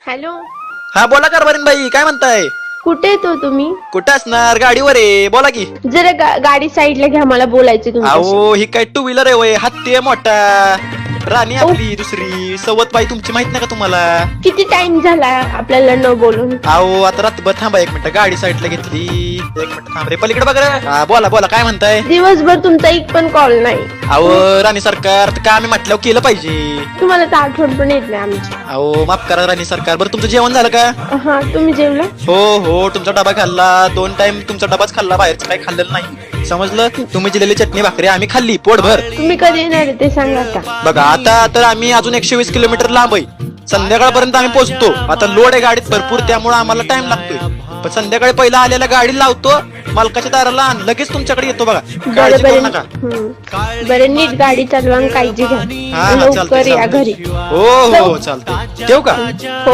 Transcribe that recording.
Hello, हा बोला कारभारीन बाई, काय म्हणताय? कुठे येतो तुम्ही? कुठं असणार? गाडीवर आहे, बोला की. जरा गाडी साईडला घ्या, मला बोलायचं तुमच्याशी. अहो ही काय टू व्हीलर आहे वय, हत्ती आहे मोठा, राणी आपली दुसरी सवत बाई तुमची माहित नाही का तुम्हाला? किती टाइम झाला आपल्याला न बोलून? अहो आता रातभर थांबा, एक मिनिट गाडी साईडला घेतली, एक मिनिट थांब रे, पलीकडे बघ रे. हा बोला बोला, काय म्हणताय? दिवसभर तुमचा एक पण कॉल नाही. अहो राणी सरकार, तर काय आम्ही म्हटल्यावर केलं पाहिजे. तुम्हाला तर आठवण पण येत नाही आमची. अहो माफ करा राणी सरकार. बरं तुमचं जेवण झालं का? हा, तुम्ही जेवला? हो हो, तुमचा डबा खाल्ला, 2 टाइम तुमचा डबाच खाल्ला, बाहेरचं काही खाल्लेलं नाही, समजलं? तुम्ही दिलेली चटणी भाकरी आम्ही खाल्ली पोटभर. तुम्ही कधी येणार आहे ते सांगा आता. बघा आता तर आम्ही अजून 120 किलोमीटर लांब आहे, संध्याकाळपर्यंत आम्ही पोहोचतो. आता लोड आहे गाडीत भरपूर, त्यामुळे आम्हाला टाइम लागतोय. पण संध्याकाळी पहिला आलेला गाडी लावतो मालकाच्या दाराला आणि लगेच तुमच्याकडे येतो. बघा काळजी करू नका. बरं, नीट गाडी चालवा आणि काळजी घ्या. हा लवकर चालतंय या घरी. हो हो चालतंय, ठेवू का? हो.